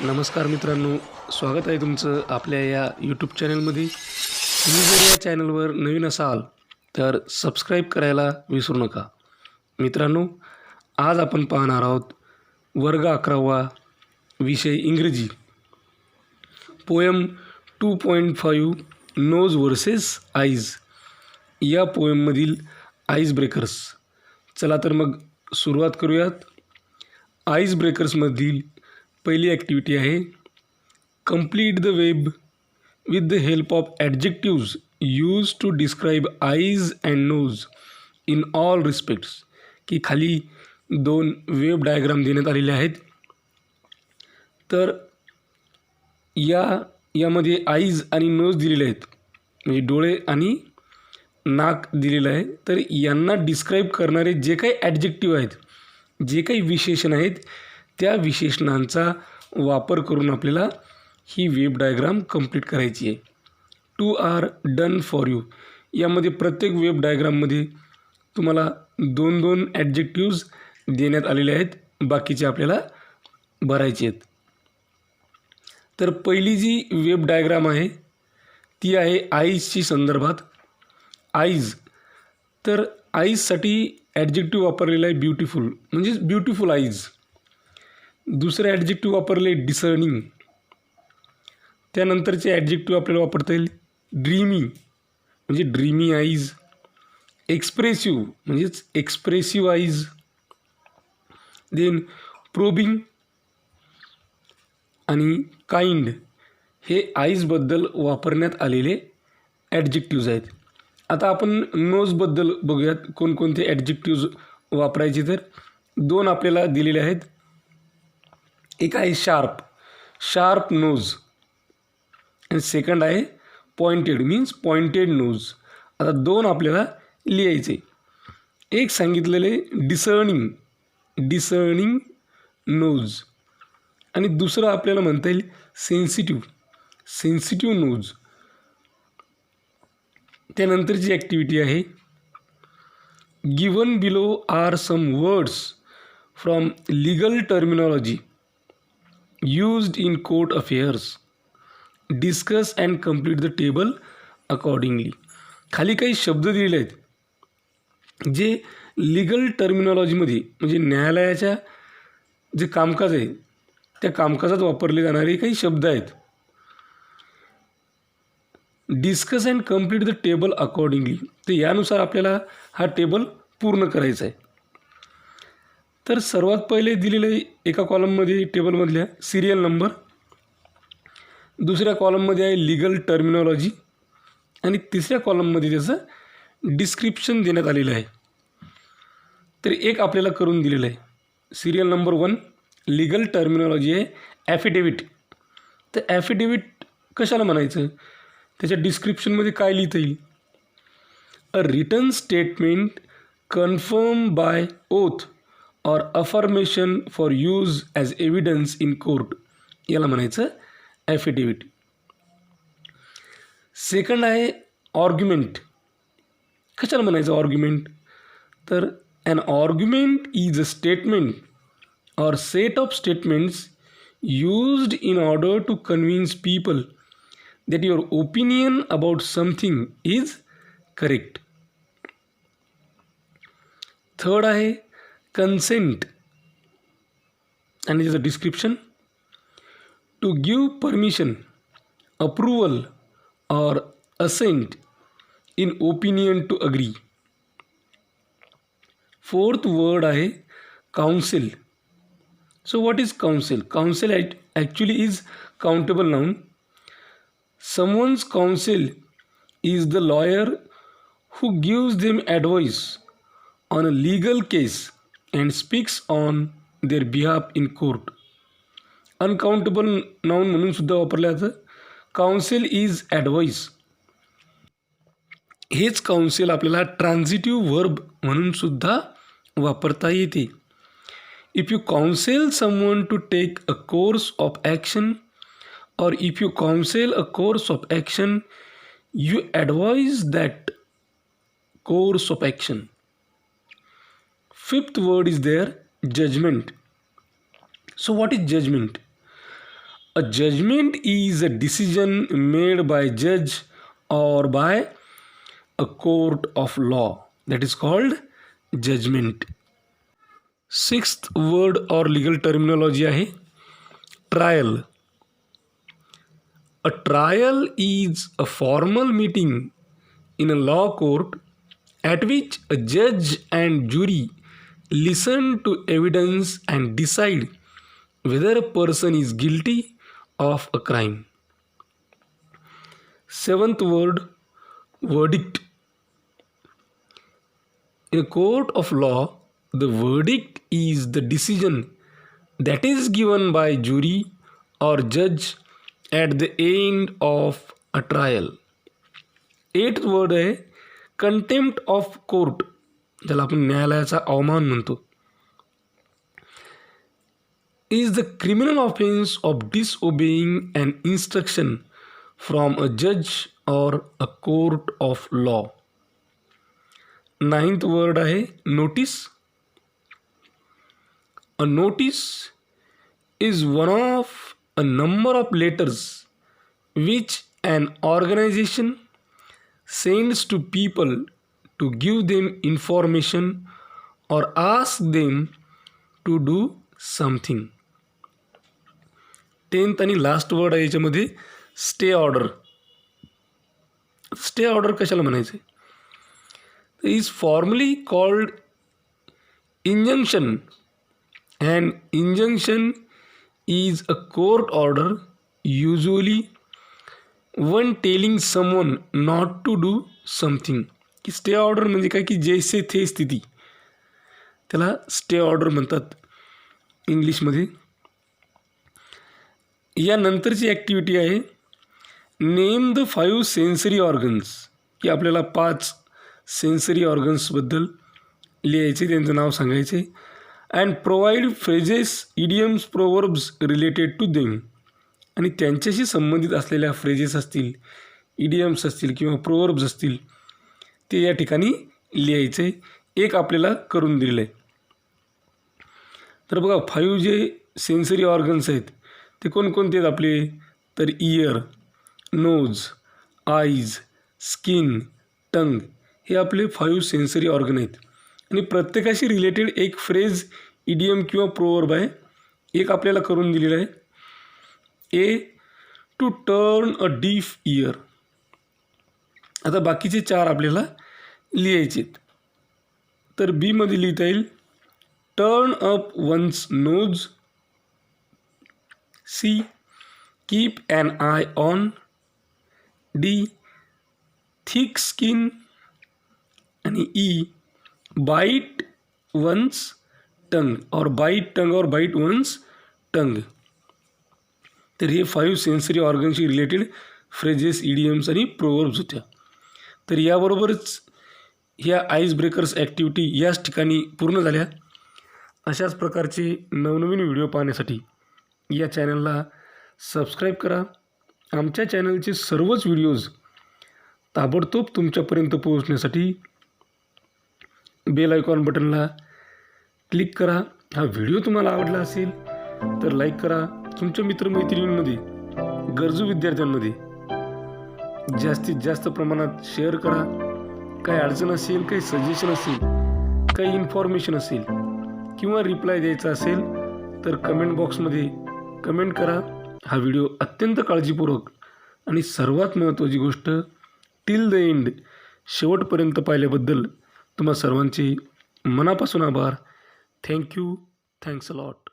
नमस्कार मित्रांनो, स्वागत आहे तुमचं आपल्या या यूट्यूब चॅनलमध्ये. तुम्ही जर या चॅनलवर नवीन असाल तर सबस्क्राईब करायला विसरू नका. मित्रांनो, आज आपण पाहणार आहोत वर्ग 11वा, विषय इंग्रजी, पोएम 2.5 नोज वर्सेस आईज या पोएममधील आईस ब्रेकर्स. चला तर मग सुरुवात करूयात. आईस ब्रेकर्समधील पहिली ॲक्टिव्हिटी आहे complete the web with the help of adjectives use to describe eyes and nose in all respects. की खाली 2 डायग्राम देण्यात आलेले आहेत. तर यामध्ये आईज आणि नोज दिलेले आहेत, म्हणजे डोळे आणि नाक दिलेलं आहे. तर यांना डिस्क्राईब करणारे जे काही ॲडजेक्टिव्ह आहेत, जे काही विशेषण आहेत, त्या विशेषणांचा वापर करून आपल्याला ही वेब डायग्राम कंप्लीट करायची आहे. 2 आर डन फॉर यू. यामध्ये प्रत्येक वेब डायग्राममध्ये तुम्हाला 2 ॲडजेक्टिव्ज देण्यात आलेले आहेत, बाकीचे आपल्याला भरायचे आहेत. तर पहिली जी वेब डायग्राम आहे ती आहे आईजची संदर्भात. आईज, तर आईजसाठी ॲडजेक्टिव्ह वापरलेला आहे ब्युटिफुल, म्हणजेच ब्युटिफुल आईज. दुसरं ॲडजेक्टिव्ह वापरले डिसर्निंग. त्यानंतरचे ॲडजेक्टिव्ह आपल्याला वापरता येईल ड्रीमी, म्हणजे ड्रीमी आईज. एक्सप्रेसिव्ह म्हणजेच एक्सप्रेसिव्ह आईज. देन प्रोबिंग आणि काइंड हे आईजबद्दल वापरण्यात आलेले ॲडजेक्टिव्ज आहेत. आता आपण नोजबद्दल बघूयात कोणकोणते ॲडजेक्टिव्ज वापरायचे. तर 2 आपल्याला दिलेले आहेत. एक आहे शार्प नोज, आणि सेकंड आहे पॉइंटेड, मीन्स पॉइंटेड नोज. आता 2 आपल्याला लिहायचे. एक सांगितलेले डिसर्निंग नोज, आणि दुसरं आपल्याला म्हणता येईल सेन्सिटिव्ह नोज. त्यानंतरची ॲक्टिव्हिटी आहे given below are some words from legal terminology used in court affairs. Discuss and complete the table accordingly. खाली काही शब्द दिलेले आहेत जे लीगल टर्मिनॉलॉजीमध्ये, म्हणजे न्यायालयाच्या जे कामकाज आहे त्या कामकाजात वापरले जाणारे काही शब्द आहेत. Discuss and complete the table accordingly. तर यानुसार आपल्याला हा टेबल पूर्ण करायचा आहे. तर सर्वात पहिले दिलेले एका कॉलममध्ये टेबलमधल्या सिरियल नंबर, दुसऱ्या कॉलममध्ये आहे लीगल टर्मिनॉलॉजी, आणि तिसऱ्या कॉलममध्ये त्याचं डिस्क्रिप्शन देण्यात आलेलं आहे. तर एक आपल्याला करून दिलेलं आहे. सिरियल नंबर 1 लीगल टर्मिनॉलॉजी आहे ॲफिडेविट. तर ॲफिडेविट कशाला म्हणायचं, त्याच्या डिस्क्रिप्शनमध्ये काय लिहिता येईल, a written statement confirm by oath or affirmation for use as evidence in court, याला म्हणायचं ॲफिडेविट. सेकंड आहे ऑर्ग्युमेंट. कशाला म्हणायचं ऑर्ग्युमेंट, तर an argument is a statement or set of statements used in order to convince people that your opinion about something is correct. Third आहे consent, आणि त्याचं description to give permission, approval or assent in opinion to agree. Fourth word आहे counsel. So what is counsel? Counsel actually is countable noun. Someone's counsel is the lawyer who gives them advice on a legal case and speaks on their behalf in court. Uncountable noun म्हणून सुद्धा वापरलं जातं. Counsel is advice. हेच counsel आपल्याला transitive verb म्हणून सुद्धा वापरता येते. If you counsel someone to take a course of action, or if you counsel a course of action, you advise that course of action. Fifth word is there judgment. So what is judgment? A judgment is a decision made by judge or by a court of law. That is called judgment. Sixth word or legal terminology आहे trial. A trial is a formal meeting in a law court at which a judge and jury listen to evidence and decide whether a person is guilty of a crime. Seventh word, verdict. In a court of law, the verdict is the decision that is given by jury or judge at the end of a trial. Eighth word आहे contempt of court, ज्याला आपण न्यायालयाचा अवमान म्हणतो. is the criminal offense of disobeying an instruction from a judge or a court of law. Ninth word आहे notice. A notice is one of a number of letters which an organization sends to people to give them information or ask them to do something. 10th आणि last word आहे याच्यामध्ये stay order. Stay order कशाला म्हणायचं आहे? Is formally called injunction. And injunction is a court order usually one telling someone not to do something. की stay order म्हणजे काय की जैसे थे स्थिती, त्याला स्टे ऑर्डर म्हणतात इंग्लिशमध्ये. यानंतरची ॲक्टिव्हिटी आहे नेम द 5 सेन्सरी ऑर्गन्स. की आपल्याला 5 सेन्सरी ऑर्गन्सबद्दल लिहायचे, त्यांचं नाव सांगायचे. And provide phrases, idioms, proverbs related to them. आणि त्यांच्याशी संबंधित असलेल्या फ्रेजेस असतील, इडियम्स असतील किंवा प्रोवर्ब्स असतील ते या ठिकाणी लिहायचे. एक आपल्याला करून दिलेलं आहे. तर बघा 5 जे सेन्सरी ऑर्गन्स आहेत ते कोणकोणते आहेत आपले? तर इयर, नोज, आईज, स्किन, टंग हे आपले 5 सेन्सरी ऑर्गन आहेत. आणि प्रत्येकाशी रिलेटेड एक फ्रेज, इडियम किंवा प्रोवर्ब आहे. एक आपल्याला करून दिलेलं आहे. A to turn a deaf ear. आता बाकीचे 4 आपल्याला लिहायचे आहेत. तर बीमध्ये लिहिता येईल turn up one's nose. C keep an eye on. D thick skin. आणि ई बाईट वन्स टंग और बाईट टंग और बाईट वन्स टंग. तर हे 5 सेन्सरी ऑर्गनशी रिलेटेड फ्रेजेस, इडियम्स आणि प्रोवर्ब्स होत्या. तर याबरोबरच ह्या आईस ब्रेकर्स ॲक्टिव्हिटी याच ठिकाणी पूर्ण झाल्या. अशाच प्रकारचे नवनवीन व्हिडिओ पाहण्यासाठी या चॅनलला सबस्क्राईब करा. आमच्या चॅनलचे सर्वच व्हिडिओज ताबडतोब तुमच्यापर्यंत पोहोचण्यासाठी बेल आयकॉन बटनला क्लिक करा. हा व्हिडिओ तुम्हाला आवडला असेल तर लाईक करा. तुमच्या मित्रमैत्रिणींमध्ये, गरजू विद्यार्थ्यांमध्ये जास्तीत जास्त प्रमाणात शेअर करा. काही अडचण असेल, काही सजेशन असेल, काही इन्फॉर्मेशन असेल किंवा रिप्लाय द्यायचा असेल तर कमेंट बॉक्समध्ये कमेंट करा. हा व्हिडिओ अत्यंत काळजीपूर्वक आणि सर्वात महत्त्वाची गोष्ट टिल द एंड, शेवटपर्यंत पाहिल्याबद्दल तुम्हा सर्वांचे मनापासून आभार. थँक्यू. Thanks a lot.